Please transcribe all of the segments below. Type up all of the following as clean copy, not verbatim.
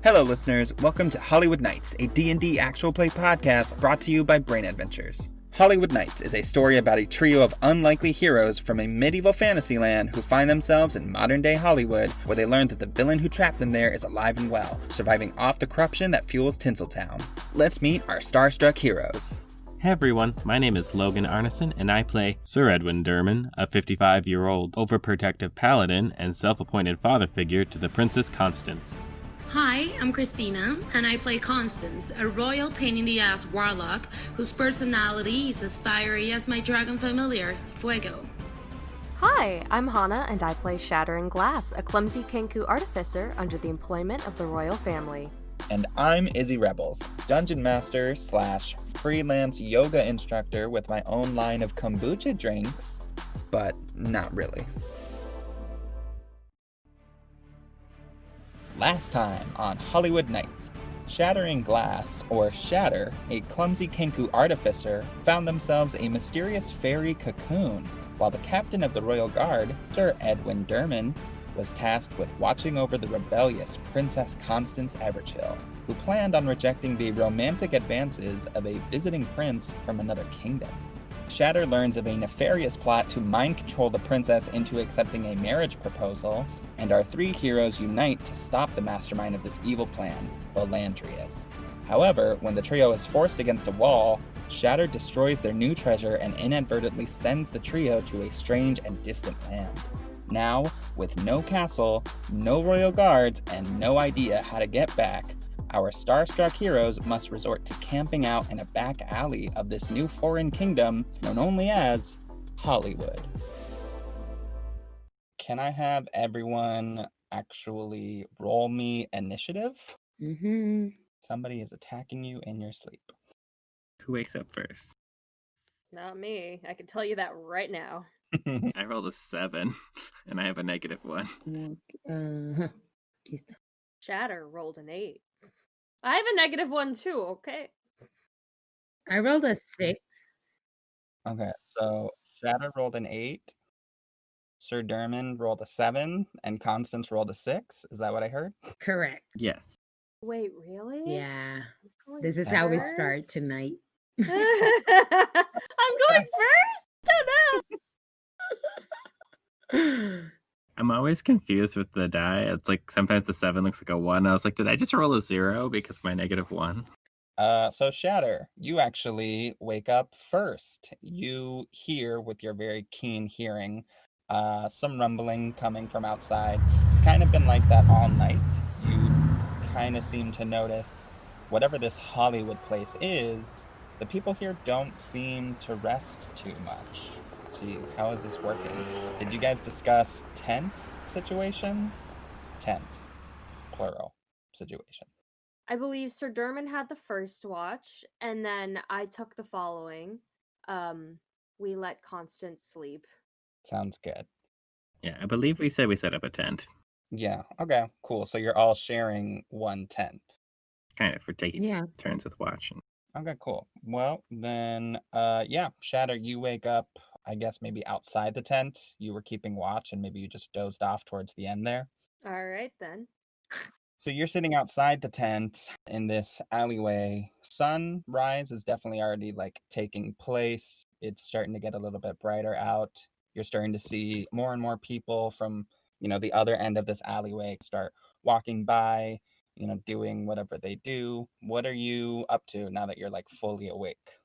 Hello, listeners. Welcome to Hollywood Nights, a D&D actual play podcast brought to you by Brain Adventures. Hollywood Nights is a story about a trio of unlikely heroes from a medieval fantasy land who find themselves in modern-day Hollywood, where they learn that the villain who trapped them there is alive and well, surviving off the corruption that fuels Tinseltown. Let's meet our starstruck heroes. Hey everyone, my name is Logan Arneson, and I play Sir Edwin Durman, a 55-year-old overprotective paladin and self-appointed father figure to the Princess Constance. Hi, I'm Christina, and I play Constance, a royal pain-in-the-ass warlock whose personality is as fiery as my dragon familiar, Fuego. Hi, I'm Hana, and I play Shattering Glass, a clumsy Kenku artificer under the employment of the royal family. And I'm Izzy Rebels, dungeon master / freelance yoga instructor with my own line of kombucha drinks, but not really. Last time on Hollywood Nights, Shattering Glass, or Shatter, a clumsy Kenku artificer, found themselves a mysterious fairy cocoon, while the captain of the Royal Guard, Sir Edwin Durman, was tasked with watching over the rebellious Princess Constance Everchill, who planned on rejecting the romantic advances of a visiting prince from another kingdom. Shatter learns of a nefarious plot to mind control the princess into accepting a marriage proposal, and our three heroes unite to stop the mastermind of this evil plan, Belandrius. However, when the trio is forced against a wall, Shatter destroys their new treasure and inadvertently sends the trio to a strange and distant land. Now, with no castle, no royal guards, and no idea how to get back, our starstruck heroes must resort to camping out in a back alley of this new foreign kingdom known only as Hollywood. Can I have everyone actually roll me initiative? Somebody is attacking you in your sleep. Who wakes up first? Not me. I can tell you that right now. I rolled a 7, and I have a -1. Shatter rolled an 8. I have a -1 too, okay? I rolled a 6. Okay, so Shatter rolled an 8, Sir Durman rolled a 7, and Constance rolled a 6. Is that what I heard? Correct. Yes. Wait, really? Yeah. Going This is how we first? start tonight. I'm going first? Oh no! I'm always confused with the die. It's like sometimes the 7 looks like a 1. I was like, did I just roll a 0 because of my -1? So Shatter, you actually wake up first. You hear with your very keen hearing some rumbling coming from outside. It's kind of been like that all night. You kind of seem to notice whatever this Hollywood place is, the people here don't seem to rest too much. Gee, how is this working? Did you guys discuss tent situation? Tent, plural, situation. I believe Sir Durman had the first watch, and then I took the following. We let Constance sleep. Sounds good. Yeah, I believe we said we set up a tent. Yeah, okay, cool. So you're all sharing one tent. Kind of, for taking Yeah. turns with watching. Okay, cool. Well, then, yeah, Shatter, you wake up, I guess maybe outside the tent. You were keeping watch, and maybe you just dozed off towards the end there. All right, then. So you're sitting outside the tent in this alleyway. Sunrise is definitely already like taking place. It's starting to get a little bit brighter out. You're starting to see more and more people from, the other end of this alleyway start walking by, doing whatever they do. What are you up to now that you're like fully awake?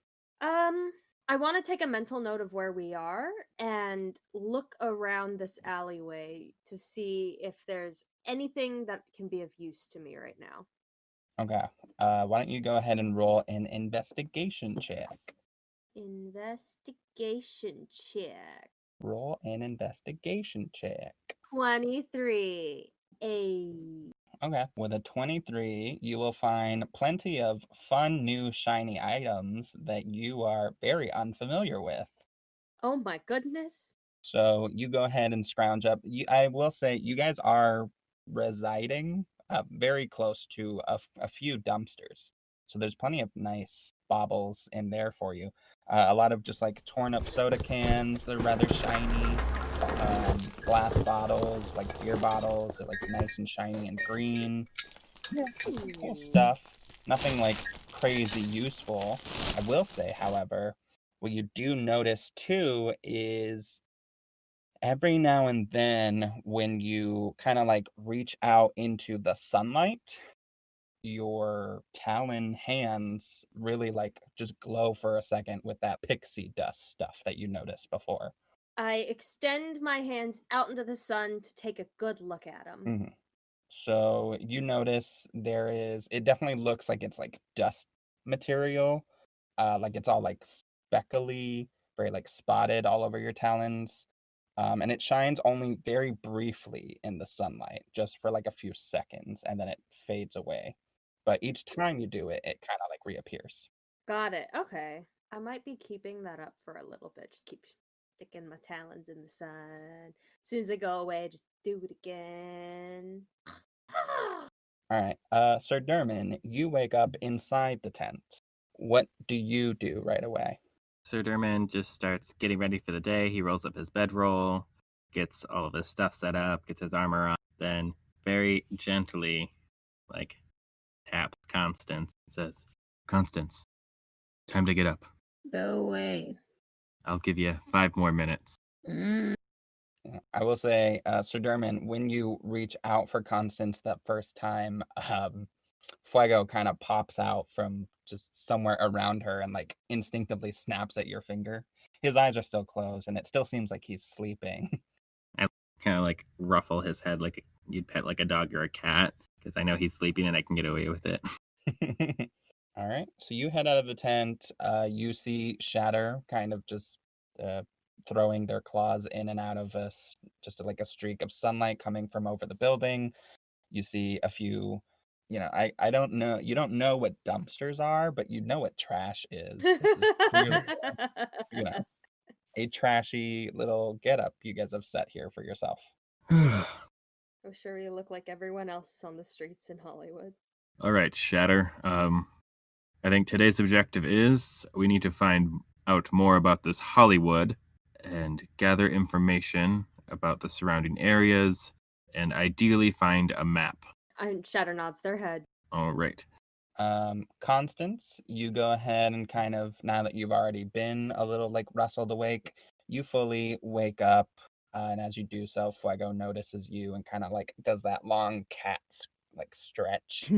I want to take a mental note of where we are and look around this alleyway to see if there's anything that can be of use to me right now. Okay. Why don't you go ahead and roll an investigation check? Investigation check. Roll an investigation check. 23. Okay. With a 23, you will find plenty of fun, new, shiny items that you are very unfamiliar with. Oh my goodness. So you go ahead and scrounge up. I will say you guys are residing very close to a few dumpsters. So there's plenty of nice baubles in there for you. A lot of just like torn up soda cans. They're rather shiny. Glass bottles, like beer bottles. They're like nice and shiny and green. Yeah, just some cool Ooh. stuff. Nothing like crazy useful. I will say, however, what you do notice too is every now and then when you kind of like reach out into the sunlight, your talon hands really like just glow for a second with that pixie dust stuff that you noticed before. I extend my hands out into the sun to take a good look at them. Mhm. So you notice it definitely looks like it's like dust material. Like it's all like speckly, very like spotted all over your talons. And it shines only very briefly in the sunlight, just for like a few seconds, and then it fades away. But each time you do it, it kind of like reappears. Got it. Okay. I might be keeping that up for a little bit. Just keep sticking my talons in the sun. As soon as they go away, just do it again. All right, Sir Derman, you wake up inside the tent. What do you do right away? Sir Durman just starts getting ready for the day. He rolls up his bedroll, gets all of his stuff set up, gets his armor on, then very gently, like, taps Constance and says, Constance, time to get up. Go away. I'll give you 5 more minutes. Mm. I will say, Sir Derman, when you reach out for Constance that first time, Fuego kind of pops out from just somewhere around her and like instinctively snaps at your finger. His eyes are still closed, and it still seems like he's sleeping. I kind of like ruffle his head like you'd pet like a dog or a cat because I know he's sleeping and I can get away with it. All right, so you head out of the tent. You see Shatter kind of just uh, throwing their claws in and out of just like a streak of sunlight coming from over the building. You see a few, I don't know, you don't know what dumpsters are, but you know what trash is. This is clearly, you know, a trashy little getup you guys have set here for yourself. I'm sure you look like everyone else on the streets in Hollywood. All right, Shatter. I think today's objective is we need to find out more about this Hollywood and gather information about the surrounding areas and ideally find a map. And Shatter nods their head. All right. Constance, you go ahead and kind of, now that you've already been a little like rustled awake, you fully wake up. And as you do so, Fuego notices you and kind of like does that long cat's like stretch,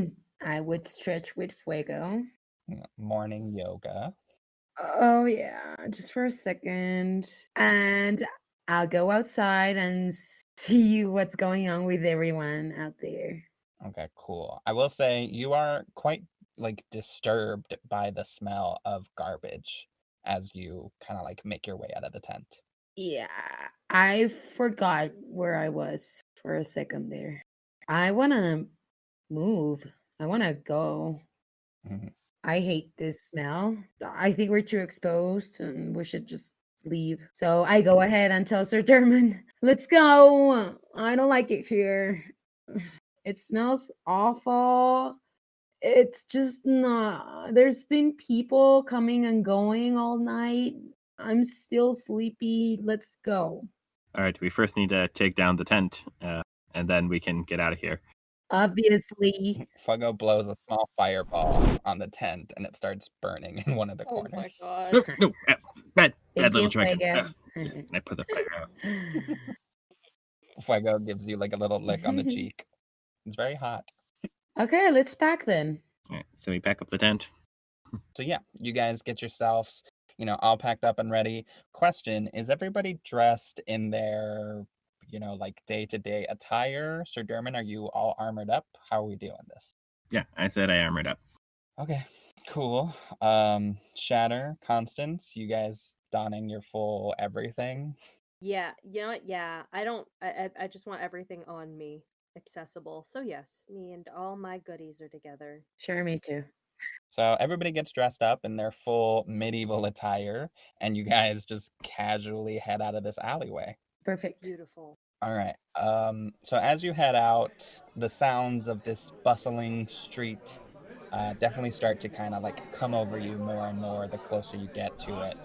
I would stretch with Fuego. morning yoga. Oh, yeah, just for a second. And I'll go outside and see what's going on with everyone out there. Okay, cool. I will say you are quite like disturbed by the smell of garbage as you kind of like make your way out of the tent. Yeah, I forgot where I was for a second there. I want to move. I want to go. Mhm. I hate this smell. I think we're too exposed and we should just leave. So I go ahead and tell Sir German, let's go. I don't like it here. It smells awful. It's just not. There's been people coming and going all night. I'm still sleepy. Let's go. All right. We first need to take down the tent, and then we can get out of here. Obviously. Fuego blows a small fireball on the tent and it starts burning in one of the Oh my corners. No, god. no, bad Thank little you, dragon. Fuego. And I put the fire out. Fuego gives you like a little lick on the cheek. It's very hot. Okay, let's pack then. All right, so we pack up the tent. So yeah, you guys get yourselves, all packed up and ready. Question, is everybody dressed in their, like day-to-day attire? Sir Derman, are you all armored up? How are we doing this? Yeah, I said I armored up. Okay, cool. Shatter, Constance, you guys donning your full everything? Yeah, you know what? Yeah, I just want everything on me, accessible. So yes, me and all my goodies are together. Sure, me too. So everybody gets dressed up in their full medieval attire, and you guys just casually head out of this alleyway. Perfect. Beautiful. All right. So as you head out, the sounds of this bustling street definitely start to kind of like come over you more and more the closer you get to it.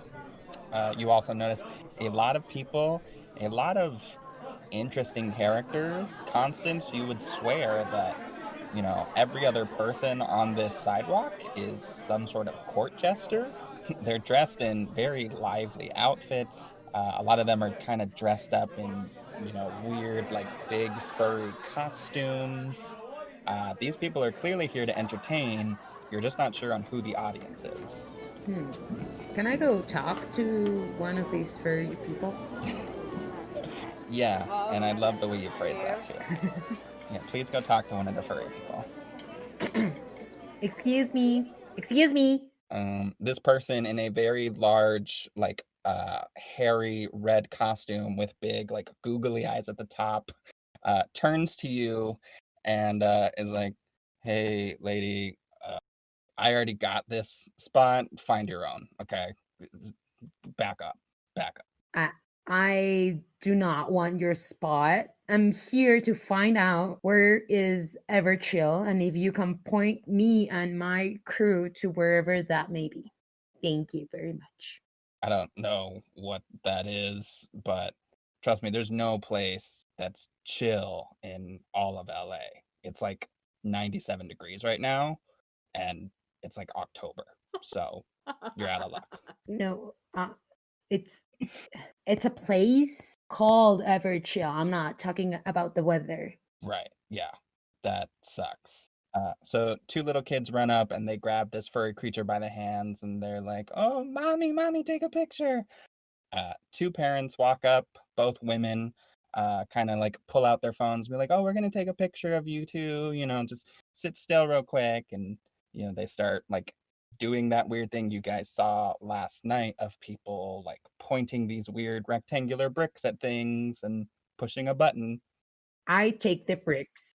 You also notice a lot of people, a lot of interesting characters. Constance, you would swear that every other person on this sidewalk is some sort of court jester. They're dressed in very lively outfits. A lot of them are kind of dressed up in, weird, like big furry costumes. These people are clearly here to entertain. You're just not sure on who the audience is. Can I go talk to one of these furry people? Yeah, and I love the way you phrase that too. Yeah, please go talk to one of the furry people. Excuse me. Excuse me. This person in a very large, like, hairy red costume with big, like, googly eyes at the top, turns to you and is like, "Hey, lady, I already got this spot. Find your own, okay? Back up. Back up." I do not want your spot. I'm here to find out where is Everchill, and if you can point me and my crew to wherever that may be. Thank you very much. I don't know what that is, but trust me, there's no place that's chill in all of LA. It's like 97 degrees right now, and it's like October. So you're out of luck. No, it's a place called Everchill. I'm not talking about the weather. Right. Yeah. That sucks. So two little kids run up and they grab this furry creature by the hands and they're like, "Oh, mommy, take a picture." Two parents walk up, both women, kind of like pull out their phones and be like, "Oh, we're gonna take a picture of you two, just sit still real quick." And they start like doing that weird thing you guys saw last night of people like pointing these weird rectangular bricks at things and pushing a button. I take the bricks.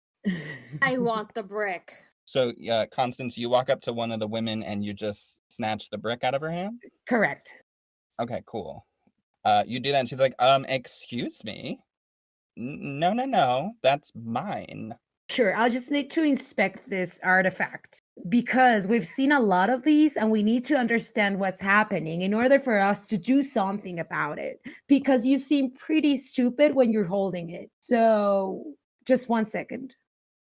I want the brick. So, Constance, you walk up to one of the women and you just snatch the brick out of her hand? Correct. Okay, cool. You do that and she's like, excuse me? No, that's mine. Sure, I'll just need to inspect this artifact because we've seen a lot of these and we need to understand what's happening in order for us to do something about it because you seem pretty stupid when you're holding it. So, just 1 second.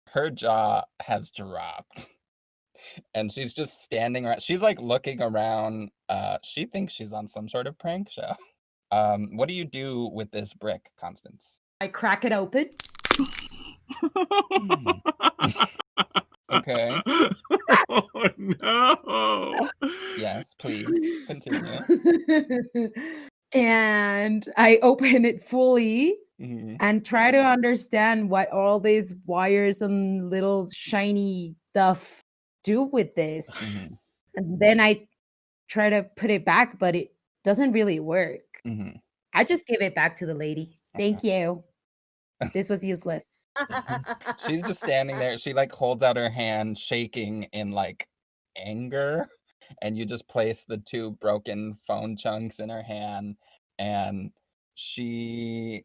Her jaw has dropped and she's just standing around. She's like looking around. She thinks she's on some sort of prank show. What do you do with this brick, Constance? I crack it open. Okay. Oh no. Yes, please continue. And I open it fully Mhm. and try to understand what all these wires and little shiny stuff do with this. Mhm. And then I try to put it back, but it doesn't really work. Mhm. I just give it back to the lady. Thank you. This was useless. She's just standing there. She like holds out her hand, shaking in like anger, and you just place the two broken phone chunks in her hand, and she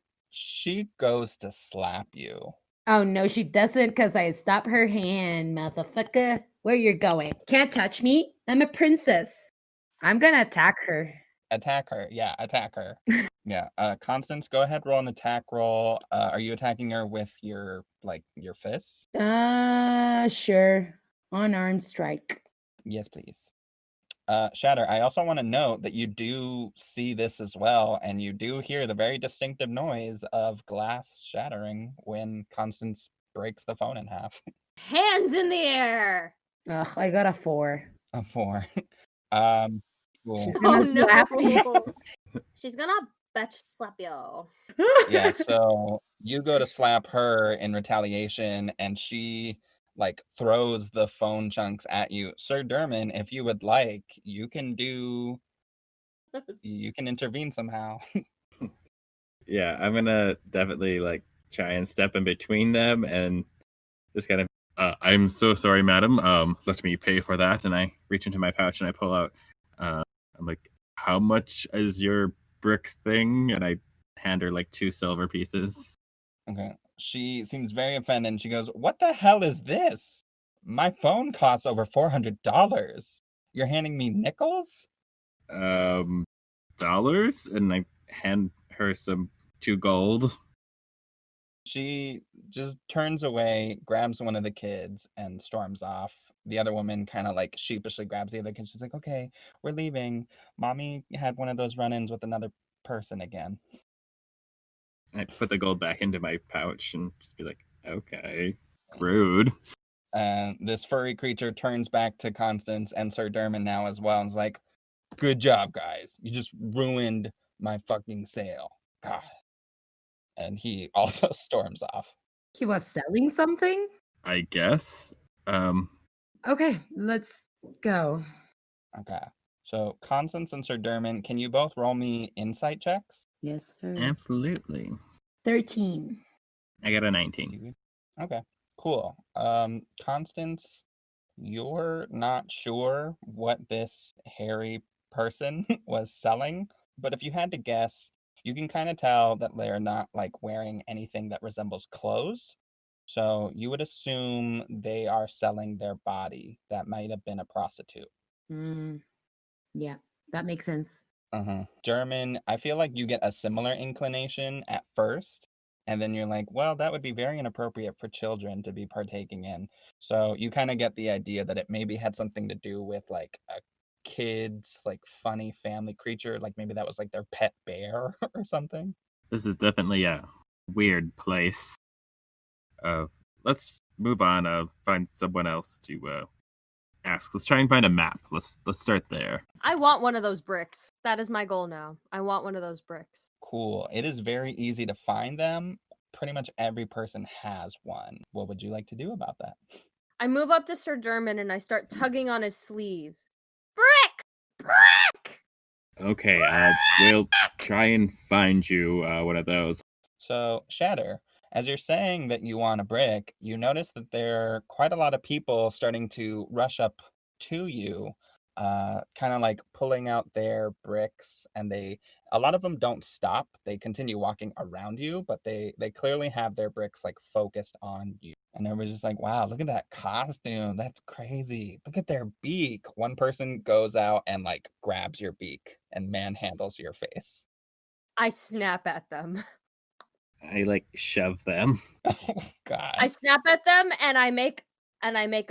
goes to slap you. Oh no, she doesn't because I stop her hand, motherfucker. Where you're going? Can't touch me. I'm a princess. I'm gonna attack her. Attack her. Yeah, attack her. Yeah. Constance, go ahead, roll an attack roll. Are you attacking her with your fists? Sure. Unarmed strike. Yes, please. Shatter, I also want to note that you do see this as well, and you do hear the very distinctive noise of glass shattering when Constance breaks the phone in half. Hands in the air. Ugh, I got a 4. A 4. Cool. She's Oh gonna slap me. no. She's gonna bitch slap you. Yeah, so you go to slap her in retaliation, and she like throws the phone chunks at you. Sir Derman, if you would like, you can intervene somehow. Yeah, I'm gonna definitely like try and step in between them and just kind of I'm so sorry, madam. Let me pay for that. And I reach into my pouch and I pull out I'm like, how much is your brick thing? And I hand her like 2 silver pieces. Okay. She seems very offended and she goes, "What the hell is this? My phone costs over $400. You're handing me nickels?" Dollars? And I hand her some 2 gold. She just turns away, grabs one of the kids, and storms off. The other woman kind of like sheepishly grabs the other kid. She's like, okay, we're leaving. Mommy had one of those run ins with another person again. I put the gold back into my pouch and just be like, okay, rude. And this furry creature turns back to Constance and Sir Dermot now as well and is like, good job, guys. You just ruined my fucking sale. God. And he also storms off. He was selling something? I guess. Okay, let's go. Okay. So Constance and Sir Dermot, can you both roll me insight checks? Yes, sir. Absolutely. 13. I got a 19. Okay, cool. Constance, you're not sure what this hairy person was selling, but if you had to guess, you can kind of tell that they're not like wearing anything that resembles clothes. So you would assume they are selling their body. That might have been a prostitute. Yeah, that makes sense. German, I feel like you get a similar inclination at first, and then you're like, well, that would be very inappropriate for children to be partaking in. So you kind of get the idea that it maybe had something to do with like a kid's like funny family creature, like maybe that was like their pet bear or something. This is definitely a weird place. Let's move on. Find someone else to ask. Let's try and find a map. Let's start there. I want one of those bricks. That is my goal now. I want one of those bricks. Cool. It is very easy to find them. Pretty much every person has one. What would you like to do about that? I move up to Sir Dermot and I start tugging on his sleeve. Brick! Brick! Okay, we'll try and find you one of those. So, Shatter, as you're saying that you want a brick, you notice that there are quite a lot of people starting to rush up to you, kind of like pulling out their bricks, and a lot of them don't stop. They continue walking around you, but they clearly have their bricks like focused on you. And everybody's just like, wow, look at that costume. That's crazy. Look at their beak. One person goes out and like grabs your beak and manhandles your face. I snap at them. I like shove them. Oh God. I snap at them and I make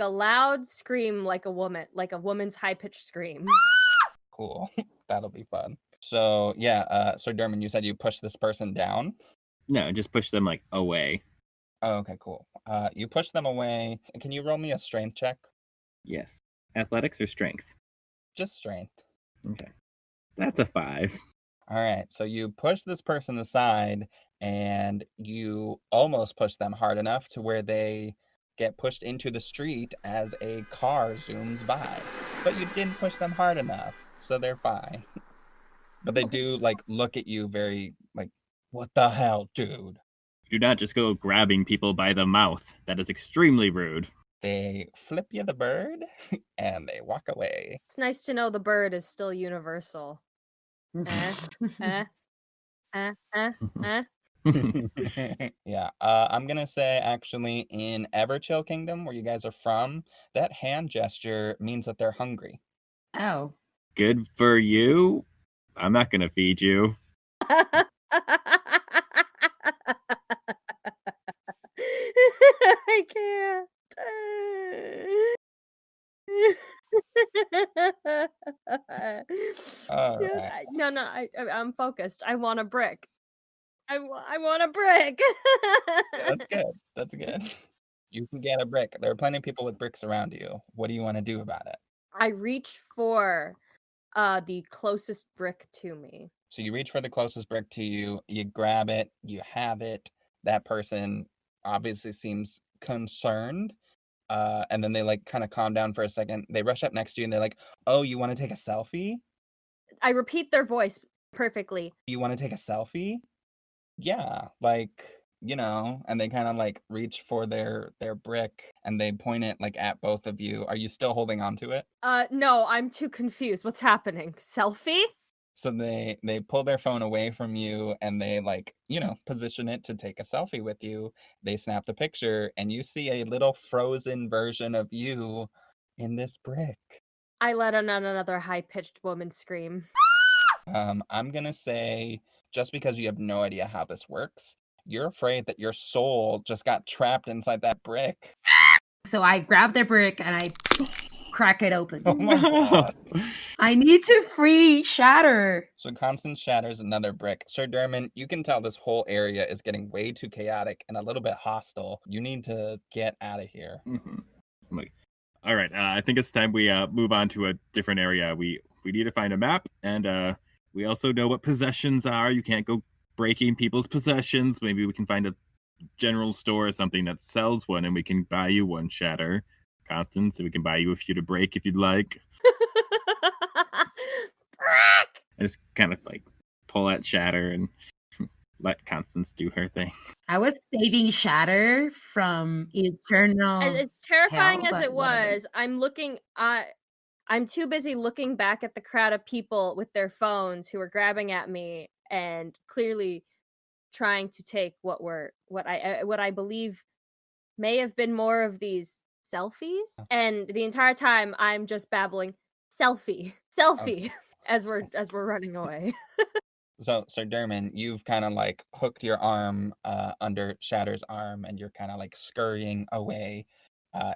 a loud scream like a woman's high-pitched scream. Cool. That'll be fun. So yeah, Sir Dermot, you said you push this person down. No, just push them like away. Oh, okay, cool. You push them away. Can you roll me a strength check? Yes. Athletics or strength? Just strength. Okay. That's a 5. All right. So you push this person aside and you almost push them hard enough to where they get pushed into the street as a car zooms by. But you didn't push them hard enough, so they're fine. But they do like look at you very like, what the hell, dude? Do not just go grabbing people by the mouth. That is extremely rude. They flip you the bird and they walk away. It's nice to know the bird is still universal. Eh, eh, eh, eh. Yeah, I'm gonna say actually in Everchill Kingdom, where you guys are from, that hand gesture means that they're hungry. Oh. Good for you. I'm not going to feed you. I can't. All right. No, I'm focused. I want a brick. I want a brick. That's good. That's good. You can get a brick. There are plenty of people with bricks around you. What do you want to do about it? I reach for the closest brick to me. So you reach for the closest brick to you, you grab it, you have it. That person obviously seems concerned. And then they like kind of calm down for a second. They rush up next to you and they're like, oh, you want to take a selfie? I repeat their voice perfectly. You want to take a selfie? Yeah, like, and they kind of like reach for their brick and they point it like at both of you. Are you still holding on to it? No, I'm too confused. What's happening? Selfie? So they pull their phone away from you and they like, position it to take a selfie with you. They snap the picture and you see a little frozen version of you in this brick. I let out another high-pitched woman scream. I'm gonna say, just because you have no idea how this works, you're afraid that your soul just got trapped inside that brick. So I grab the brick and I crack it open. Oh my god. I need to free Shatter. So Constance shatters another brick. Sir Dermot, you can tell this whole area is getting way too chaotic and a little bit hostile. You need to get out of here. I'm like, all right, I think it's time we move on to a different area. We need to find a map, and we also know what possessions are. You can't go breaking people's possessions. Maybe we can find a general store or something that sells one, and we can buy you one, Shatter. Constance, so we can buy you a few to break if you'd like. I just kind of like pull at Shatter and let Constance do her thing. I was saving Shatter from eternal. As terrifying hell, as but it whatever. was, I'm too busy looking back at the crowd of people with their phones who were grabbing at me and clearly trying to take what I believe may have been more of these selfies. And the entire time I'm just babbling selfie as we're running away. So, Sir Dermot, you've kind of like hooked your arm under Shatter's arm and you're kind of like scurrying away.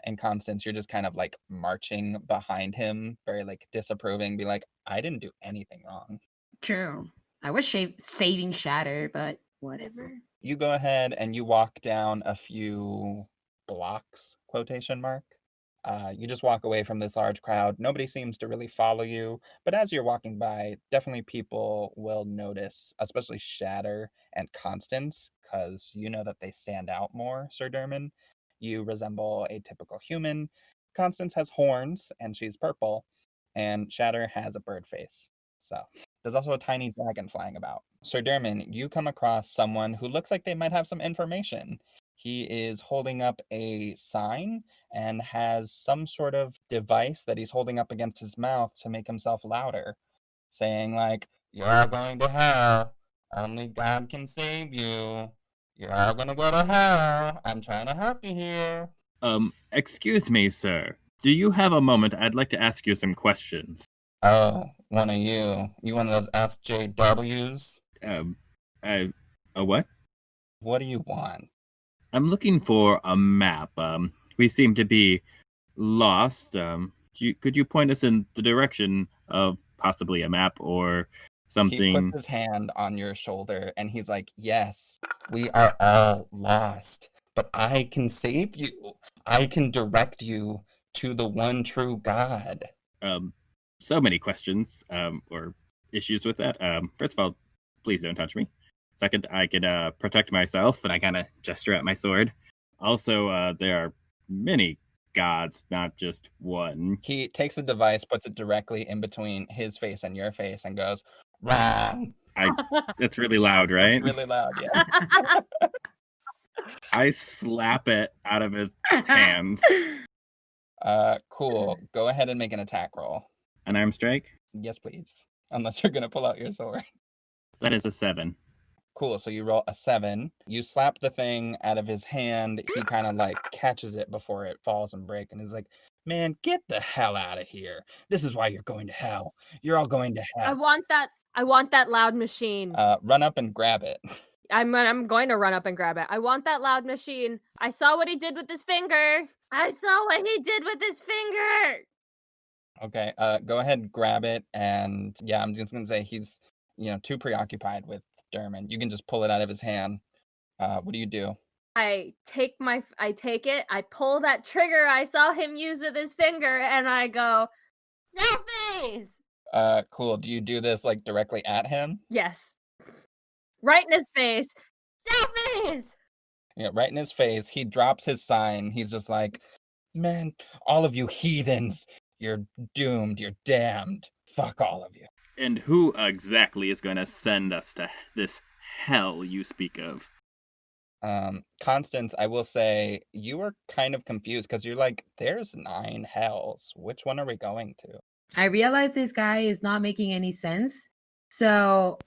And Constance, you're just kind of like marching behind him, very like disapproving, be like, I didn't do anything wrong. True. I was saving Shatter, but whatever. You go ahead and you walk down a few blocks, quotation mark. You just walk away from this large crowd. Nobody seems to really follow you, but as you're walking by, definitely people will notice, especially Shatter and Constance, because you know that they stand out more, Sir Dermot. You resemble a typical human. Constance has horns, and she's purple, and Shatter has a bird face. So, there's also a tiny dragon flying about. Sir Dermot, you come across someone who looks like they might have some information. He is holding up a sign and has some sort of device that he's holding up against his mouth to make himself louder, saying like, "You're going to hell. Only God can save you. You're gonna go to hell. I'm trying to help you here." Excuse me, sir. Do you have a moment? I'd like to ask you some questions. Oh, one of you. You one of those SJWs? A what? What do you want? I'm looking for a map. We seem to be lost. Could you point us in the direction of possibly a map or He something? puts his hand on your shoulder and he's like, "Yes, we are all lost, but I can save you. I can direct you to the one true God." So many questions, or issues with that. First of all, please don't touch me. Second, I can protect myself, and I kind of gesture at my sword. Also, there are many gods, not just one. He takes the device, puts it directly in between his face and your face, and goes, "Wrong." That's really loud, right? It's really loud, yeah. I slap it out of his hands. Cool. Go ahead and make an attack roll. An arm strike? Yes, please. Unless you're gonna pull out your sword. That is a 7. Cool. So you roll a 7. You slap the thing out of his hand. He kind of like catches it before it falls and breaks, and is like, "Man, get the hell out of here. This is why you're going to hell. You're all going to I hell." want that loud machine. Run up and grab it. I'm going to run up and grab it. I want that loud machine. I saw what he did with his finger. Okay. Go ahead and grab it, and yeah, I'm just gonna say he's too preoccupied with Dermot. You can just pull it out of his hand. What do you do? I take it, I pull that trigger I saw him use with his finger, and I go, selfies! Cool. Do you do this like directly at him? Yes. Right in his face. Selfies! Yeah, right in his face. He drops his sign. He's just like, "Man, all of you heathens, you're doomed. You're damned. Fuck all of you." And who exactly is going to send us to this hell you speak of? Constance, I will say you were kind of confused because you're like, "There's 9 hells. Which one are we going to?" I realize this guy is not making any sense. So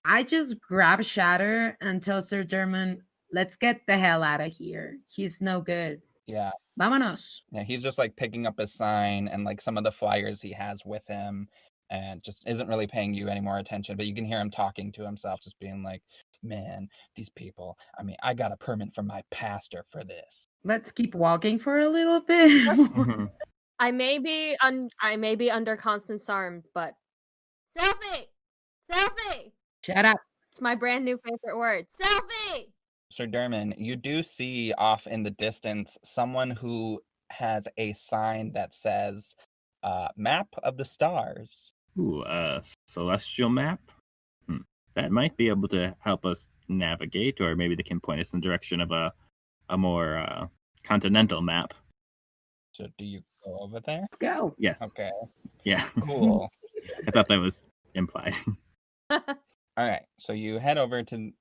I just grab Shatter and tell Sir German, let's get the hell out of here. He's no good. Yeah. Vámonos. Yeah, he's just like picking up his sign and like some of the flyers he has with him. and just isn't really paying you any more attention, but you can hear him talking to himself, just being like, man, these people, I mean, I got a permit from my pastor for this. Let's keep walking for a little bit more. Mhm. I may be under Constance's arm, but selfie, selfie. Shut up. It's my brand new favorite word. Selfie. Sir Derman, you do see off in the distance someone who has a sign that says, map of the stars. Ooh, celestial map? That might be able to help us navigate, or maybe they can point us in the direction of a more continental map. So do you go over there? Let's go. Yes. Okay, Yeah. cool. I thought that was implied. All right, so you head over to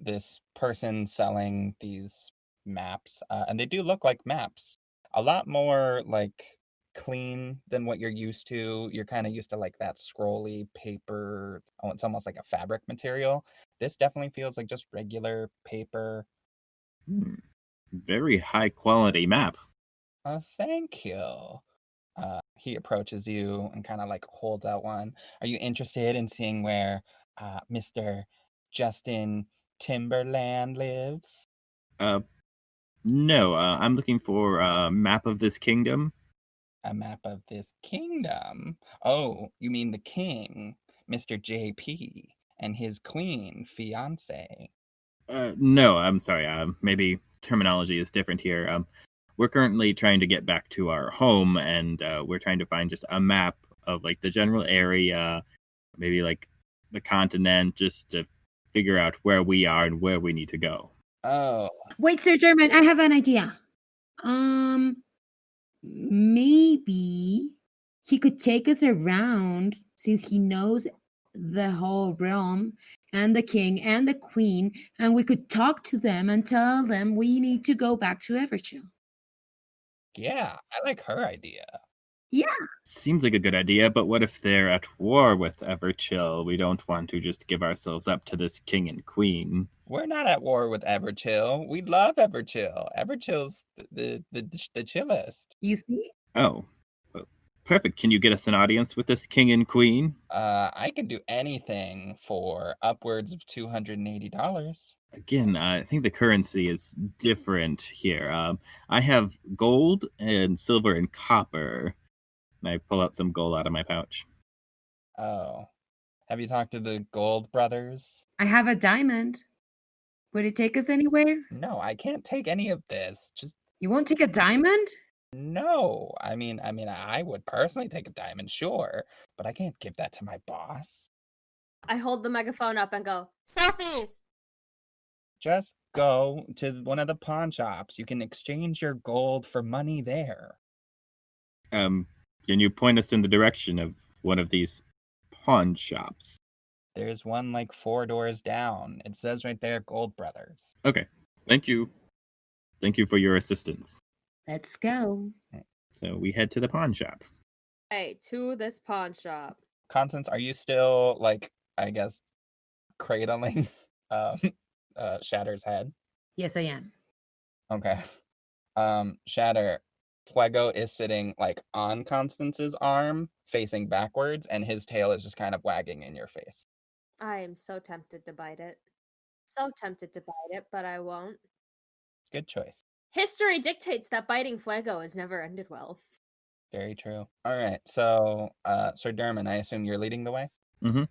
this person selling these maps, and they do look like maps. A lot more like clean than what you're used to. You're kind of used to like that scrolly paper. Oh, it's almost like a fabric material. This definitely feels like just regular paper. Very high quality map. Thank you. He approaches you and kind of like holds out one. Are you interested in seeing where Mr. Justin Timberland lives? No, I'm looking for a map of this kingdom. A map of this kingdom? Oh, you mean the king, Mr. JP, and his queen, fiance. No, I'm sorry. Maybe terminology is different here. We're currently trying to get back to our home, and we're trying to find just a map of like the general area, maybe like the continent, just to figure out where we are and where we need to go. Oh, Wait, Sir German, I have an idea. Maybe he could take us around since he knows the whole realm and the king and the queen, and we could talk to them and tell them we need to go back to Everchill. yeah, I like her idea. Yeah. Seems like a good idea, but what if they're at war with Everchill? We don't want to just give ourselves up to this king and queen. We're not at war with Everchill. We love Everchill. Everchill's the chillest. You see? Oh, well, perfect. Can you get us an audience with this king and queen? I can do anything for upwards of $280. Again, I think the currency is different here. I have gold and silver and copper. And I pull out some gold out of my pouch. Oh, have you talked to the Gold brothers? I have a diamond. Would it take us anywhere? No, I can't take any of this. Just You won't take a diamond? no. I would personally take a diamond, sure, but I can't give that to my boss. I hold the megaphone up and go, selfies. Just go to one of the pawn shops. You can exchange your gold for money there. Can you point us in the direction of one of these pawn shops? There's one like 4 doors down. It says right there, Gold Brothers. Okay. Thank you. Thank you for your assistance. Let's go. So we head to the pawn shop. Hey, to this pawn shop. Constance, are you still like, I guess, cradling Shatter's head? Yes, I am. Okay. Shatter, Fuego is sitting like on Constance's arm, facing backwards, and his tail is just kind of wagging in your face. I am so tempted to bite it. So tempted to bite it, but I won't. Good choice. History dictates that biting Fuego has never ended well. Very true. All right, so Sir Derman, I assume you're leading the way? Mm-hmm.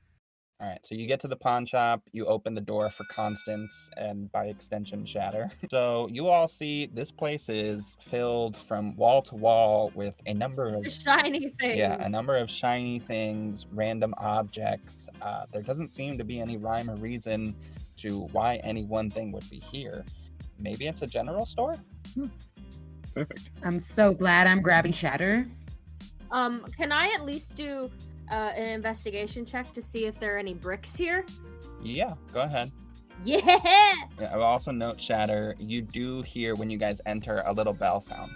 All right, so you get to the pawn shop, you open the door for Constance, and by extension, Shatter. So you all see this place is filled from wall to wall with a number of Shiny things. Yeah, a number of shiny things, random objects. There doesn't seem to be any rhyme or reason to why any one thing would be here. Maybe it's a general store? Perfect. I'm so glad I'm grabbing Shatter. Can I at least do an investigation check to see if there are any bricks here? Yeah, go ahead. Yeah! Yeah, I will also note, Shatter, you do hear when you guys enter a little bell sound.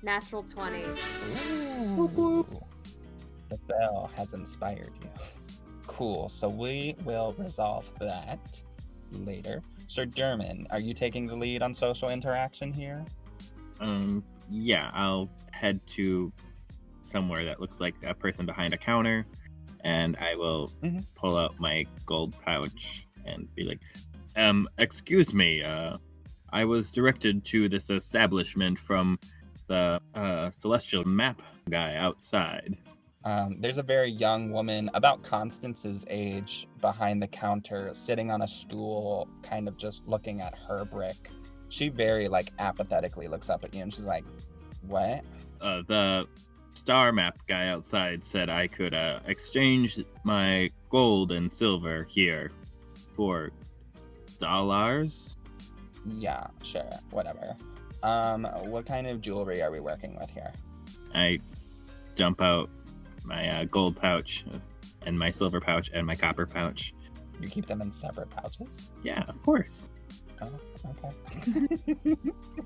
Natural 20. Ooh. The bell has inspired you. Cool, so we will resolve that later. Sir Derman, are you taking the lead on social interaction here? Yeah, I'll head to somewhere that looks like a person behind a counter. and I will Mhm. pull out my gold pouch and be like, excuse me, I was directed to this establishment from the celestial map guy outside. There's a very young woman, about Constance's age, behind the counter, sitting on a stool, kind of just looking at her brick. She very, like, apathetically looks up at you and she's like, what? The star map guy outside said I could exchange my gold and silver here for dollars. Yeah, sure, whatever. What kind of jewelry are we working with here? I dump out my gold pouch and my silver pouch and my copper pouch. You keep them in separate pouches? Yeah, of course. Oh, okay.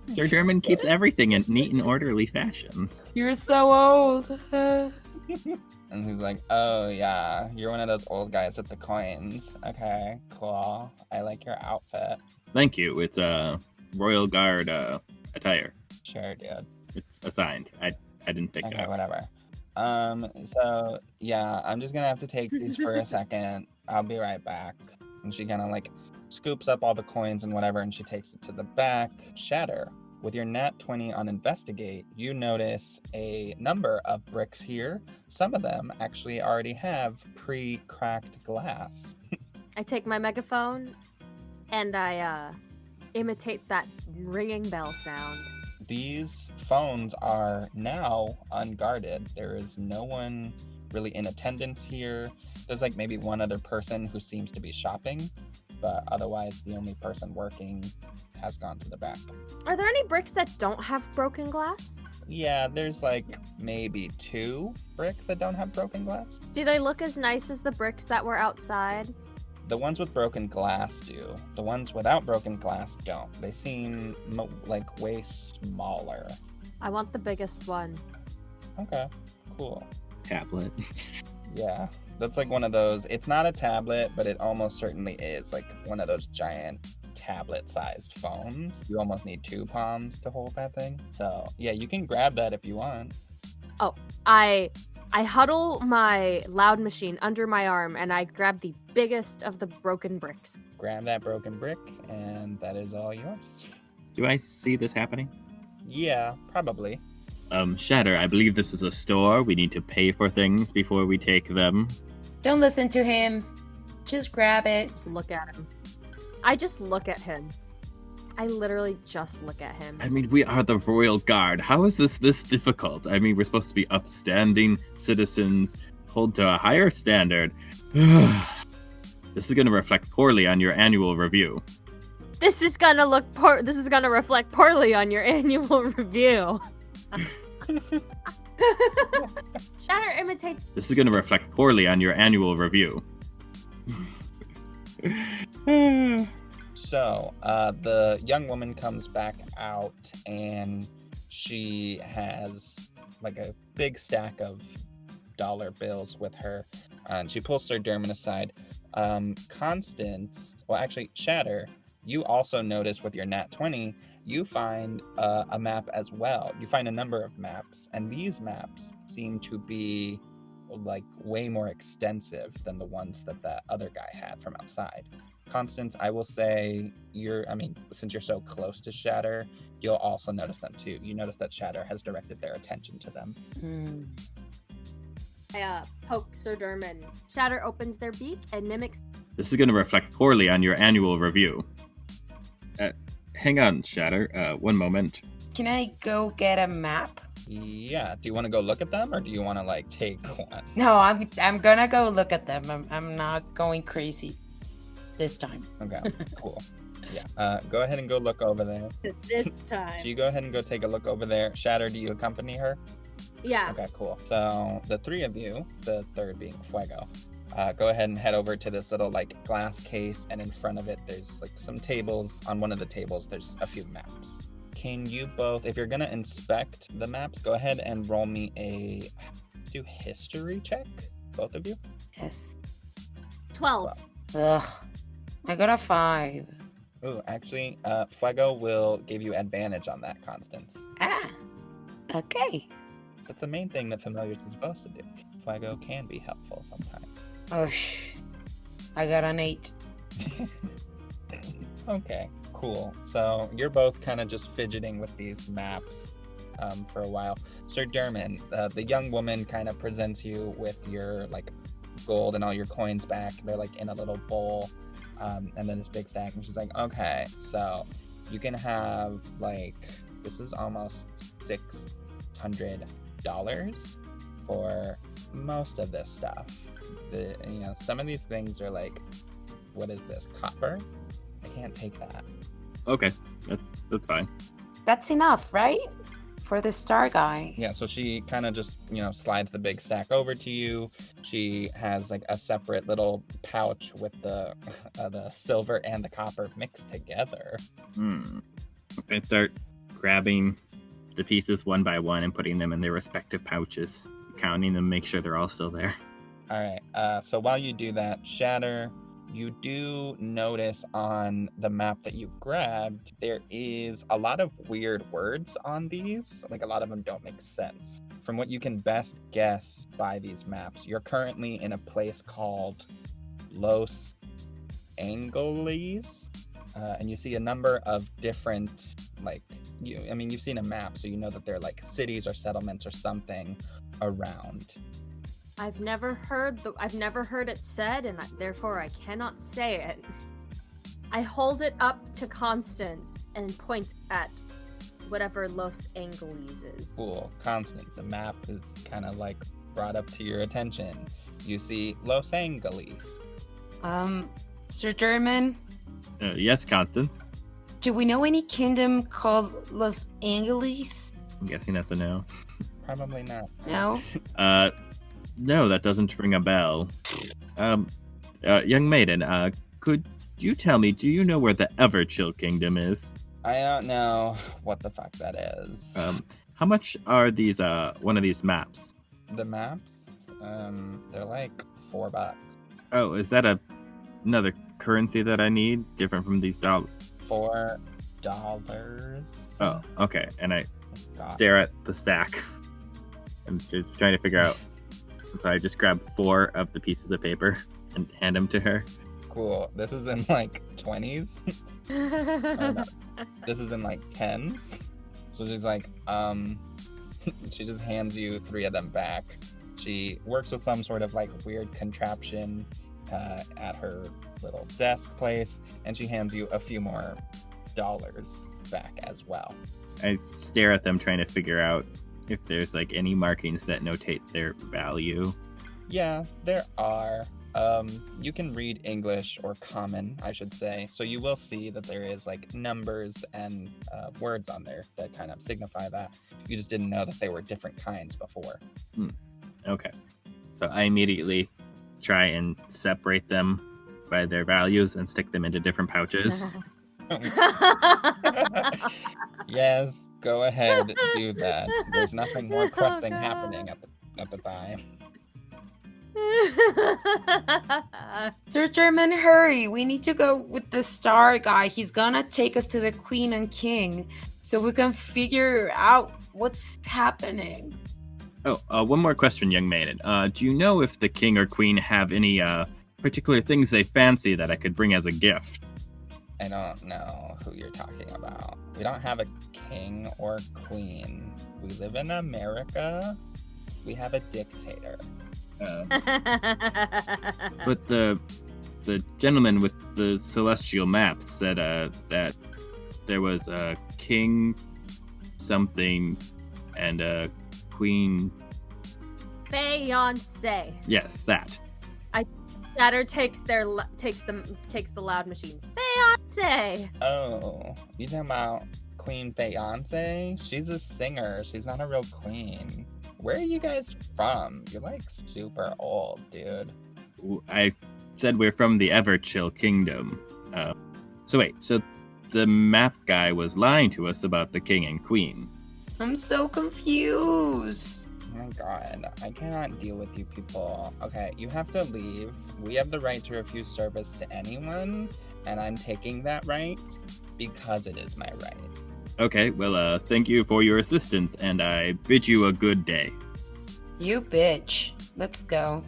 Sir Dermot keeps everything in neat and orderly fashions. You're so old. And he's like, oh yeah, you're one of those old guys with the coins. Okay, cool. I like your outfit. Thank you. It's a Royal Guard attire. Sure, dude. It's assigned. I didn't pick it Okay, up. whatever. So yeah, I'm just gonna have to take these for a second. I'll be right back. And she kind of like scoops up all the coins and whatever, and she takes it to the back. Shatter. With your nat 20 on investigate, you notice a number of bricks here. Some of them actually already have pre-cracked glass. I take my megaphone and I imitate that ringing bell sound. These phones are now unguarded. There is no one really in attendance here. There's like maybe one other person who seems to be shopping, but otherwise the only person working has gone to the back. Are there any bricks that don't have broken glass? Yeah, there's like maybe 2 bricks that don't have broken glass. Do they look as nice as the bricks that were outside? The ones with broken glass do. The ones without broken glass don't. They seem like way smaller. I want the biggest one. Okay, cool. Tablet. Yeah, that's like one of those. It's not a tablet, but it almost certainly is like one of those giant tablet-sized phones. You almost need 2 palms to hold that thing. So yeah, you can grab that if you want. Oh, I huddle my loud machine under my arm and I grab the biggest of the broken bricks. Grab that broken brick, and that is all yours. Do I see this happening? Yeah, probably. Shatter, I believe this is a store. We need to pay for things before we take them. Don't listen to him. Just grab it. Just look at him. I just look at him. I literally just look at him. I mean, we are the Royal Guard. How is this difficult? I mean, we're supposed to be upstanding citizens, hold to a higher standard. This is going to reflect poorly on your annual review. This is gonna reflect poorly on your annual review. Shatter imitates. This is going to reflect poorly on your annual review. So, the young woman comes back out and she has like a big stack of dollar bills with her. And she pulls Sir Dermot aside. Constance, well, actually, Shatter, you also notice with your nat 20, you find a map as well. You find a number of maps, and these maps seem to be like way more extensive than the ones that the other guy had from outside. Constance, I will say since you're so close to Shatter, you'll also notice them too. You notice that Shatter has directed their attention to them. I poke Sir Dermot. Shatter opens their beak and mimics. This is going to reflect poorly on your annual review. Hang on, Shatter. One moment. Can I go get a map? Yeah, do you want to go look at them, or do you want to like take one? No, I'm gonna go look at them. I'm not going crazy this time. Okay, cool. Yeah, go ahead and go look over there. This time. So you go ahead and go take a look over there. Shatter, do you accompany her? Yeah. Okay, cool. So the 3 of you, the third being Fuego, go ahead and head over to this little like glass case, and in front of it there's like some tables. On one of the tables there's a few maps. Can you both, if you're gonna inspect the maps, go ahead and roll me let's do history check, both of you. Yes. 12. Ugh. I got a 5. Ooh, actually, Fuego will give you advantage on that, Constance. Ah. Okay. That's the main thing that familiars are supposed to do. Fuego can be helpful sometimes. Oh, I got an 8. Okay, cool. So you're both kind of just fidgeting with these maps for a while. Sir Derman, the young woman kind of presents you with your like gold and all your coins back. They're like in a little bowl, and then this big stack. And she's like, okay, so you can have like, this is almost $600 for most of this stuff. Some of these things are like, what is this, copper? I can't take that. Okay, that's fine. That's enough, right? For the star guy. Yeah, so she kind of just, slides the big stack over to you. She has like a separate little pouch with the silver and the copper mixed together. I start grabbing the pieces one by one and putting them in their respective pouches, counting them, make sure they're all still there. All right, so while you do that, Shatter, you do notice on the map that you grabbed, there is a lot of weird words on these. Like, a lot of them don't make sense. From what you can best guess by these maps, you're currently in a place called Los Angeles, and you see a number of different, like, you've seen a map, so you know that they're like cities or settlements or something around. I've never heard it said, and therefore I cannot say it. I hold it up to Constance and point at whatever Los Angeles is. Cool. Constance, a map is kind of like brought up to your attention. You see Los Angeles. Sir German, Yes, Constance. do we know any kingdom called Los Angeles? I'm guessing that's a no. Probably not. No? No, that doesn't ring a bell. Young maiden, could you tell me, do you know where the Everchill Kingdom is? I don't know what the fuck that is. How much are these, one of these maps? The maps, they're like $4. Oh, is that another currency that I need, different from these dollars? $4. Oh, okay. And I God. stare at the stack. I'm just trying to figure out. So I just grab 4 of the pieces of paper and hand them to her. Cool. This is in like 20s. Oh, no. This is in like 10s. So she's like, she just hands you 3 of them back. She works with some sort of like weird contraption at her little desk place, and she hands you a few more dollars back as well. I stare at them trying to figure out if there's like any markings that notate their value. Yeah, there are. You can read English, or common, I should say, so you will see that there is like numbers and words on there that kind of signify that. You just didn't know that they were different kinds before. Okay. So I immediately try and separate them by their values and stick them into different pouches. Yes, go ahead, do that. There's nothing more pressing happening at the time. Sir German, hurry. We need to go with the star guy. He's gonna take us to the queen and king so we can figure out what's happening. Oh, one more question, young maiden. Do you know if the king or queen have any particular things they fancy that I could bring as a gift? I don't know who you're talking about. We don't have a king or queen. We live in America. We have a dictator. But the gentleman with the celestial maps said that there was a king something and a queen. Fiance. Yes, that. Shatter takes the loud machine. Fiance. Oh, you talking about Queen Fiance? She's a singer. She's not a real queen. Where are you guys from? You're like super old, dude. I said we're from the Everchill Kingdom. So the map guy was lying to us about the king and queen. I'm so confused. Oh my god, I cannot deal with you people. Okay, you have to leave. We have the right to refuse service to anyone, and I'm taking that right because it is my right. Okay, well, thank you for your assistance, and I bid you a good day. You bitch. Let's go.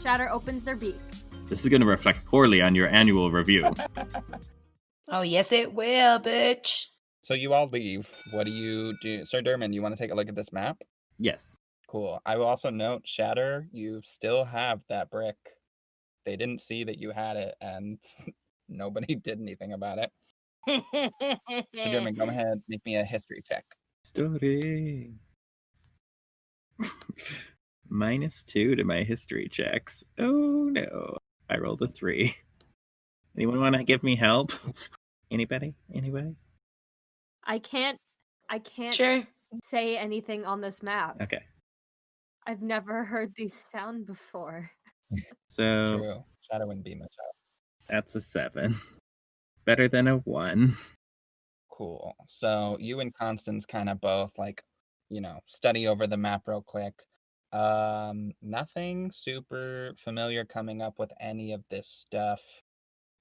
Shatter opens their beak. This is going to reflect poorly on your annual review. Oh, yes, it will, bitch. So you all leave. What do you do? Sir Durman, you want to take a look at this map? Yes. Cool. I will also note, Shatter, you still have that brick. They didn't see that you had it, and nobody did anything about it. Sir Durman, go ahead, make me a history check. Story. -2 to my history checks. Oh no. I rolled a 3. Anyone want to give me help? Anybody? Anybody? I can't Sure. say anything on this map. Okay. I've never heard these sound before. So True. Shatter wouldn't be much help. that's a 7. Better than a 1. Cool. So you and Constance kind of both study over the map real quick. Nothing super familiar coming up with any of this stuff.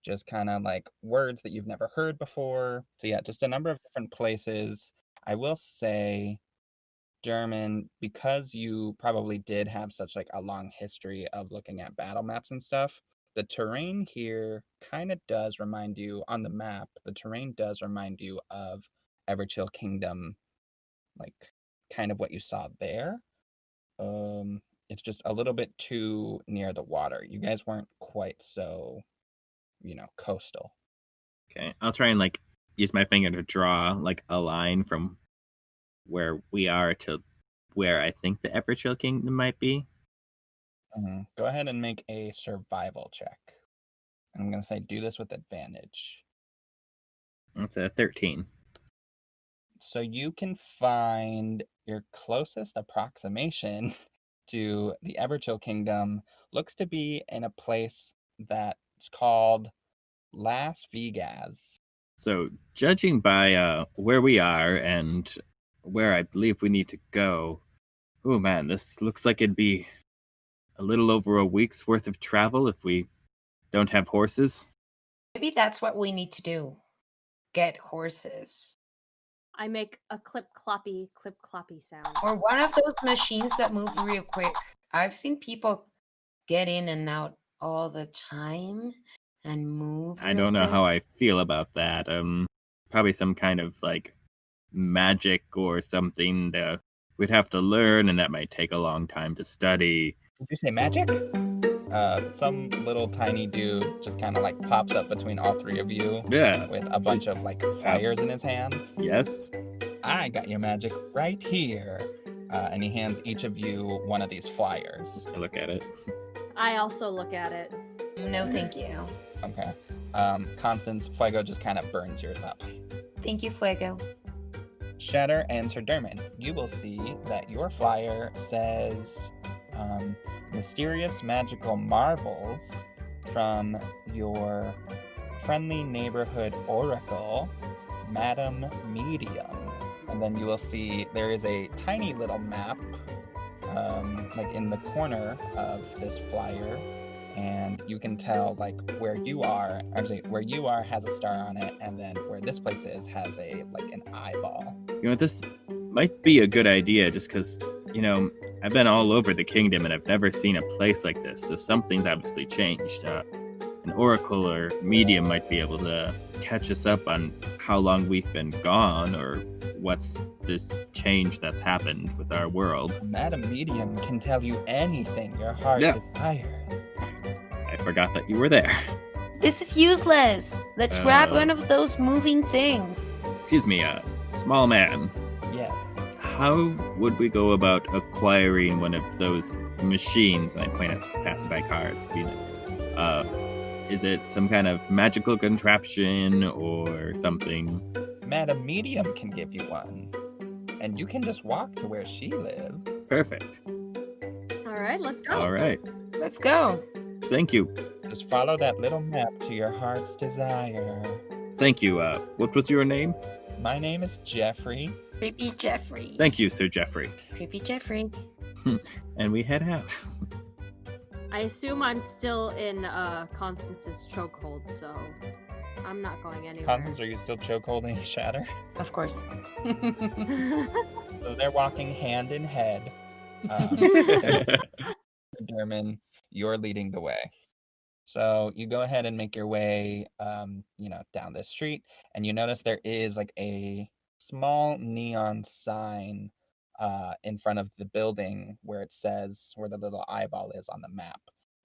Just kind of like words that you've never heard before. So yeah, just a number of different places. I will say, German, because you probably did have such like a long history of looking at battle maps and stuff, the terrain here kind of does remind you on the map. The terrain does remind you of Everchill Kingdom, like kind of what you saw there. It's just a little bit too near the water. You guys weren't quite so, coastal. Okay. I'll try and like use my finger to draw like a line from where we are to where I think the Everchill Kingdom might be. Go ahead and make a survival check. I'm going to say do this with advantage. That's a 13. So you can find your closest approximation to the Everchill Kingdom looks to be in a place that's called Las Vegas. So judging by where we are and where I believe we need to go, oh man, this looks like it'd be a little over a week's worth of travel if we don't have horses. Maybe that's what we need to do. Get horses. I make a clip cloppy sound. Or one of those machines that move real quick. I've seen people get in and out all the time and move. I don't know how I feel about that. Probably some kind of like magic or something that we'd have to learn, and that might take a long time to study. Did you say magic? Some little tiny dude just kind of like pops up between all three of you. Yeah. With a bunch of like fires in his hand. Yes. I got your magic right here. And he hands each of you one of these flyers. I look at it. I also look at it. No, thank you. Okay. Constance, Fuego just kind of burns yours up. Thank you, Fuego. Shatter and Sir Dermot, you will see that your flyer says mysterious magical marvels from your friendly neighborhood oracle, Madam Medium. And then you will see there is a tiny little map like in the corner of this flyer, and you can tell like where you are has a star on it, and then where this place is has a like an eyeball. This might be a good idea just because, I've been all over the kingdom and I've never seen a place like this, so something's obviously changed. An oracle or medium might be able to catch us up on how long we've been gone or what's this change that's happened with our world. Madam Medium can tell you anything your heart desires. I forgot that you were there. This is useless. Let's grab one of those moving things. Excuse me, small man. Yes. How would we go about acquiring one of those machines? And I point at passing by cars. Is it some kind of magical contraption or something? Madam Medium can give you one. And you can just walk to where she lives. Perfect. All right, let's go. All right. Let's go. Thank you. Just follow that little map to your heart's desire. Thank you. What was your name? My name is Jeffrey. Creepy Jeffrey. Thank you, Sir Jeffrey. Creepy Jeffrey. And we head out. I assume I'm still in Constance's chokehold, so I'm not going anywhere. Constance, are you still chokeholding Shatter? Of course. So they're walking hand in hand Derman, you're leading the way. So you go ahead and make your way, down this street, and you notice there is like a small neon sign in front of the building where it says where the little eyeball is on the map.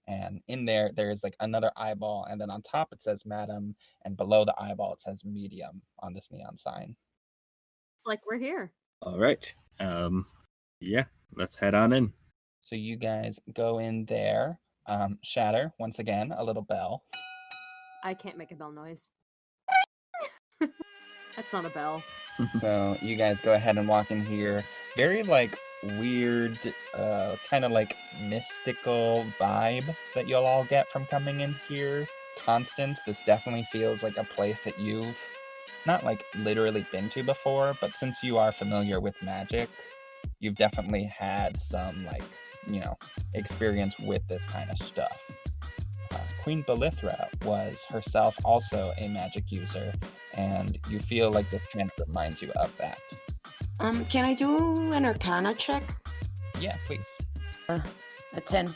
And in there, there's like another eyeball, and then on top it says Madam, and below the eyeball it says Medium on this neon sign. It's like we're here. All right. Yeah, let's head on in. So you guys go in there. Shatter, once again, a little bell. I can't make a bell noise. That's not a bell. So you guys go ahead and walk in here. Very like weird, kind of like mystical vibe that you'll all get from coming in here. Constance, this definitely feels like a place that you've not like literally been to before, but since you are familiar with magic, you've definitely had some like, experience with this kind of stuff. Queen Belithra was herself also a magic user, and you feel like this kind of reminds you of that. Can I do an Arcana check? Yeah, please. A 10.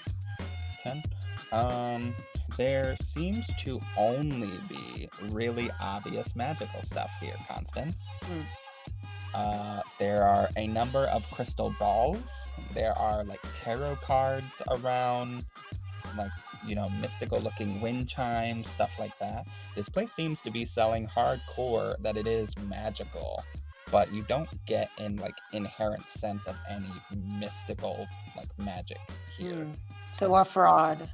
10. There seems to only be really obvious magical stuff here, Constance. There are a number of crystal balls. There are like tarot cards around, like, mystical looking wind chimes, stuff like that. This place seems to be selling hardcore that it is magical, but you don't get an like inherent sense of any mystical like magic here. So a fraud.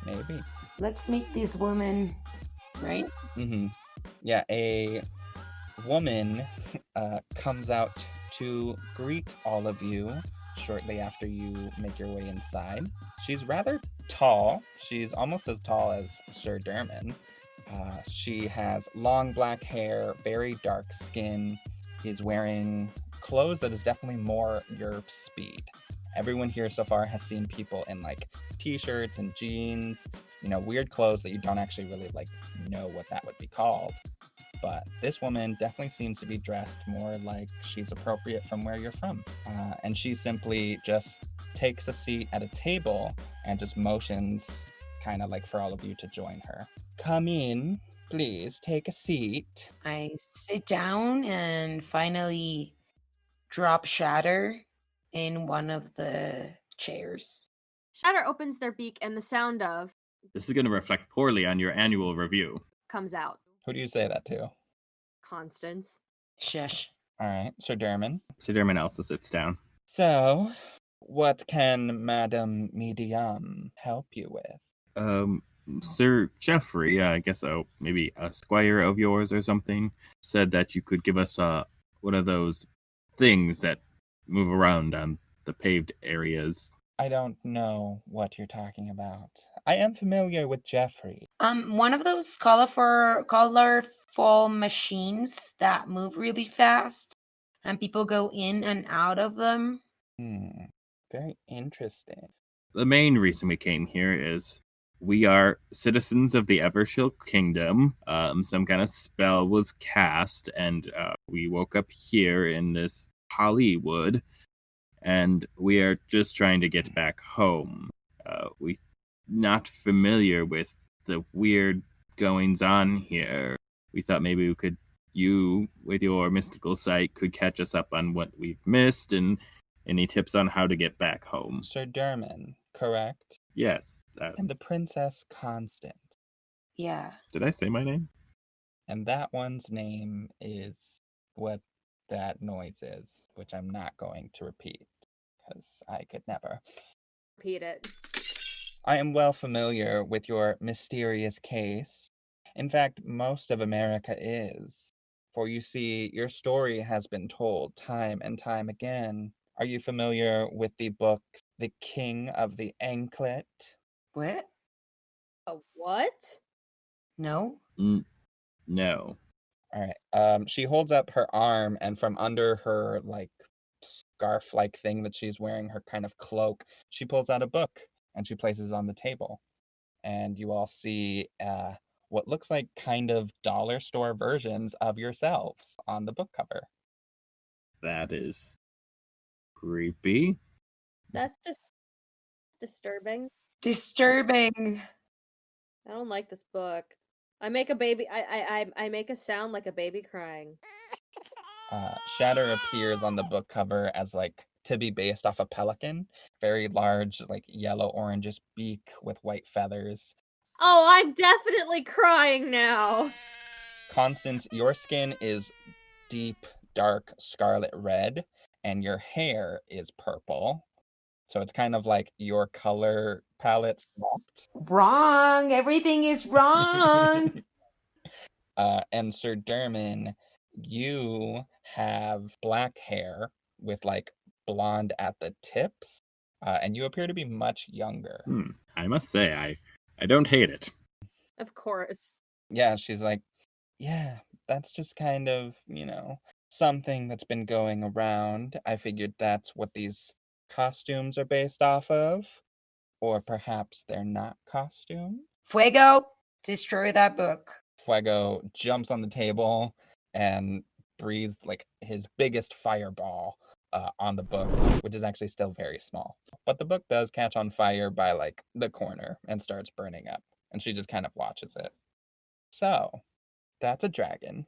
Maybe. Let's meet this woman, right? Yeah, a woman comes out to greet all of you shortly after you make your way inside. She's rather tall. She's almost as tall as Sir Derman. She has long black hair, very dark skin, is wearing clothes that is definitely more your speed. Everyone here so far has seen people in like t-shirts and jeans, weird clothes that you don't actually really like know what that would be called. But this woman definitely seems to be dressed more like she's appropriate from where you're from. And she simply just takes a seat at a table and just motions kind of like for all of you to join her. Come in, please, take a seat. I sit down and finally drop Shatter in one of the chairs. Shatter opens their beak and the sound of This is going to reflect poorly on your annual review. comes out. Who do you say that to? Constance. Shush. All right, Sir Derman. Sir Derman also sits down. So, what can Madam Medium help you with? Sir Geoffrey, I guess maybe a squire of yours or something, said that you could give us one of those things that move around on the paved areas. I don't know what you're talking about. I am familiar with Geoffrey. One of those colorful machines that move really fast and people go in and out of them. Very interesting. The main reason we came here is we are citizens of the Evershield Kingdom. Some kind of spell was cast, and we woke up here in this Hollywood, and we are just trying to get back home. We're not familiar with the weird goings on here. We thought maybe you, with your mystical sight, could catch us up on what we've missed and any tips on how to get back home. Sir Derman, correct? Yes. And the Princess Constance. Yeah. Did I say my name? And that one's name is what that noise is, which I'm not going to repeat, because I could never. Repeat it. I am well familiar with your mysterious case. In fact, most of America is. For you see, your story has been told time and time again. Are you familiar with the book, The King of the Anklet? What? A what? No. No. All right. She holds up her arm, and from under her like scarf-like thing that she's wearing, her kind of cloak, she pulls out a book and she places it on the table. And you all see what looks like kind of dollar store versions of yourselves on the book cover. That is creepy. That's just disturbing. Disturbing. I don't like this book. I make a baby. I make a sound like a baby crying. Shatter appears on the book cover as like to be based off a pelican, very large, like yellow orangish beak with white feathers. Oh, I'm definitely crying now. Constance, your skin is deep, dark scarlet red, and your hair is purple. So it's kind of like your color palette swapped. Wrong. Everything is wrong. And Sir Derman, you have black hair with like blonde at the tips, and you appear to be much younger. I must say, I don't hate it. Of course. Yeah, she's like, yeah, that's just kind of, something that's been going around. I figured that's what these costumes are based off of. Or perhaps they're not costumes. Fuego, destroy that book. Fuego jumps on the table and breathes like his biggest fireball on the book, which is actually still very small. But the book does catch on fire by like the corner and starts burning up. And she just kind of watches it. So, that's a dragon.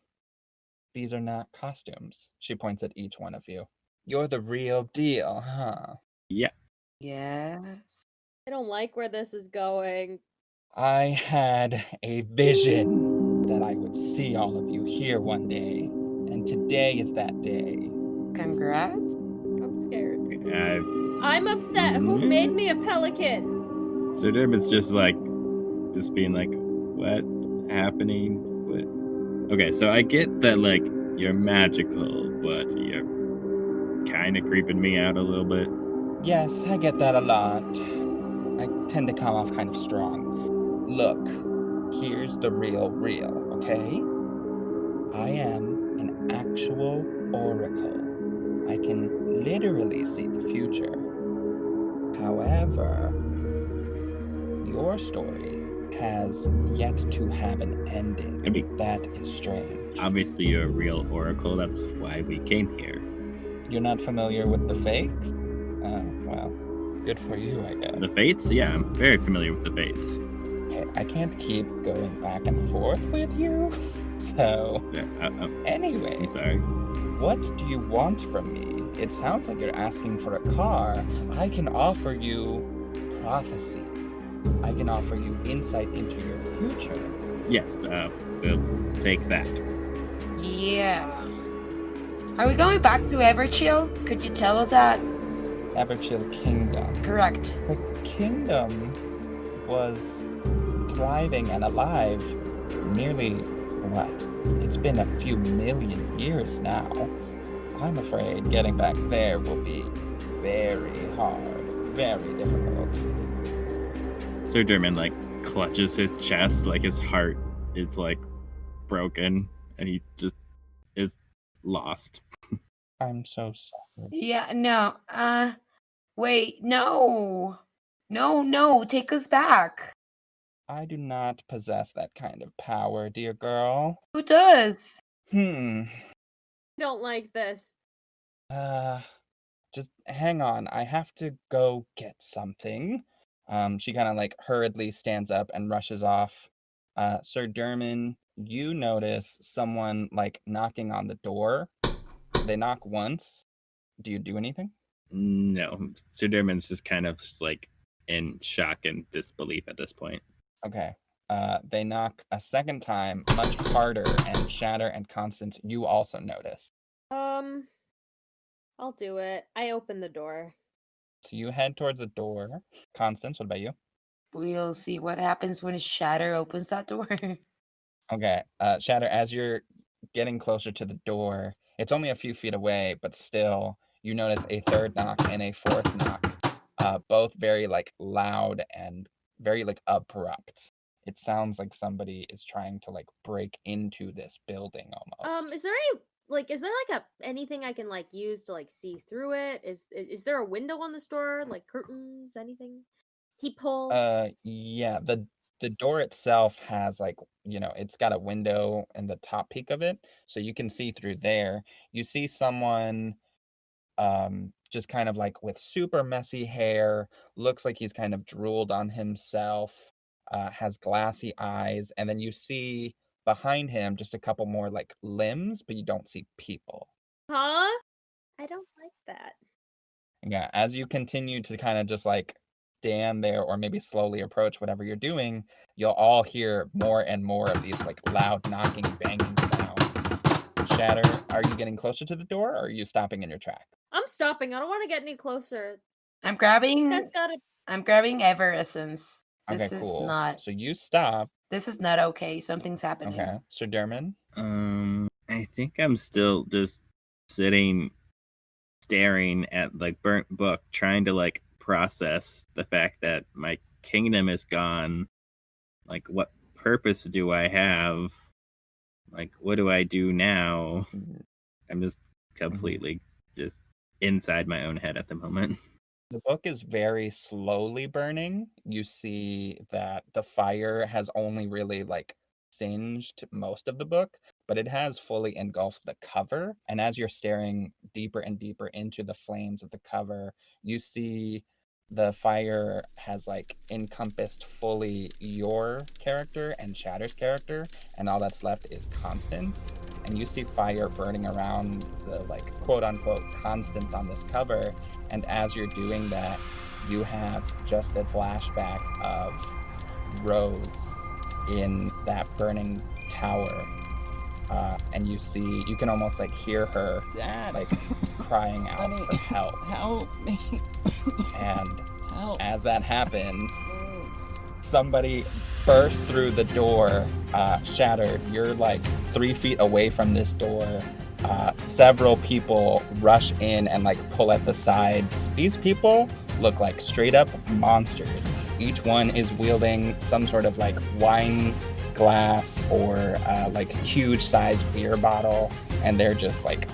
These are not costumes. She points at each one of you. You're the real deal, huh? Yeah. Yes. I don't like where this is going. I had a vision that I would see all of you here one day, and today is that day. Congrats. I'm scared. Uh, I'm upset. Who made me a pelican? Sir Dermot's just being like, what's happening? What? Okay, so I get that, like, you're magical, but you're kind of creeping me out a little bit. Yes, I get that a lot. I tend to come off kind of strong. Look, here's the real, okay? I am an actual oracle. I can literally see the future. However, your story has yet to have an ending. I mean, that is strange. Obviously, you're a real oracle. That's why we came here. You're not familiar with the fakes? Well, good for you, I guess. The fates? Yeah, I'm very familiar with the fates. Okay, I can't keep going back and forth with you. So, anyway, I'm sorry. What do you want from me? It sounds like you're asking for a car. I can offer you prophecy. I can offer you insight into your future. Yes, we'll take that. Yeah. Are we going back to Everchill? Could you tell us that? Everchill Kingdom. Correct. The kingdom was thriving and alive nearly, what? It's been a few million years now. I'm afraid getting back there will be very hard, very difficult. Sir Derman, like, clutches his chest, like his heart is, like, broken, and he just is lost. I'm so sorry. Yeah, no. Wait, no. No, take us back. I do not possess that kind of power, dear girl. Who does? I don't like this. Just hang on. I have to go get something. She kind of like hurriedly stands up and rushes off. Sir Derman, you notice someone like knocking on the door. They knock once. Do you do anything? No, Sir Derman's just kind of just like in shock and disbelief at this point. Okay. They knock a second time, much harder, and Shatter and Constance, you also notice. I'll do it. I open the door. So you head towards the door. Constance, what about you? We'll see what happens when Shatter opens that door. Okay. Shatter, as you're getting closer to the door, it's only a few feet away, but still, you notice a third knock and a fourth knock. Both very like loud and very like abrupt. It sounds like somebody is trying to like break into this building almost. Is there anything I can like use to like see through it? Is there a window on this door, like curtains, anything? Peephole? Yeah, the door itself has like, it's got a window in the top peak of it, so you can see through there. You see someone just kind of like with super messy hair, looks like he's kind of drooled on himself, has glassy eyes, and then you see behind him just a couple more like limbs, but you don't see people. Huh? I don't like that. Yeah, as you continue to kind of just like stand there or maybe slowly approach whatever you're doing, you'll all hear more and more of these like loud knocking, banging sounds. Shatter, are you getting closer to the door or are you stopping in your tracks? I'm stopping. I don't want to get any closer. I'm This grabbing guy's got to. I'm grabbing Ever Essence. Okay, This is cool. not So you stop. okay. Something's happening. Okay. Sir Derman? I think I'm still just sitting, staring at like burnt book, trying to like process the fact that my kingdom is gone. Like, what purpose do I have? Like, what do I do now? I'm just completely just inside my own head at the moment. The book is very slowly burning. You see that the fire has only really like singed most of the book, but it has fully engulfed the cover. And as you're staring deeper and deeper into the flames of the cover, you see the fire has like encompassed fully your character and Shatter's character, and all that's left is Constance. And you see fire burning around the like quote unquote Constance on this cover. And as you're doing that, you have just a flashback of Rose in that burning tower. And you can almost like hear her like crying out for help. Help me. And Help. as that happens, somebody bursts through the door. Shattered, you're like 3 feet away from this door. Several people rush in and like pull at the sides. These people look like straight up monsters. Each one is wielding some sort of like wine glass or like huge sized beer bottle, and they're just like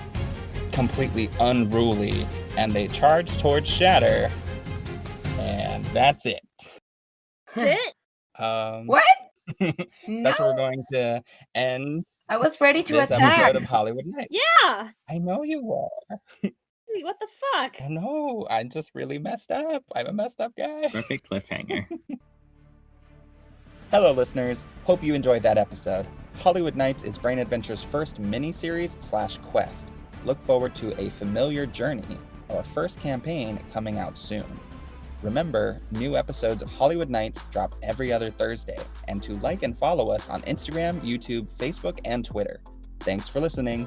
completely unruly, and they charge towards Shatter, and that's it. That's it. What? That's where we're going to end I was ready to this attack. episode of Hollywood Nights. Yeah. I know you are. What the fuck? I know. I'm just really messed up. I'm a messed up guy. Perfect cliffhanger. Hello, listeners. Hope you enjoyed that episode. Hollywood Nights is Brain Adventure's first mini-series / quest. Look forward to a familiar journey, our first campaign coming out soon. Remember, new episodes of Hollywood Nights drop every other Thursday, and to like and follow us on Instagram, YouTube, Facebook, and Twitter. Thanks for listening.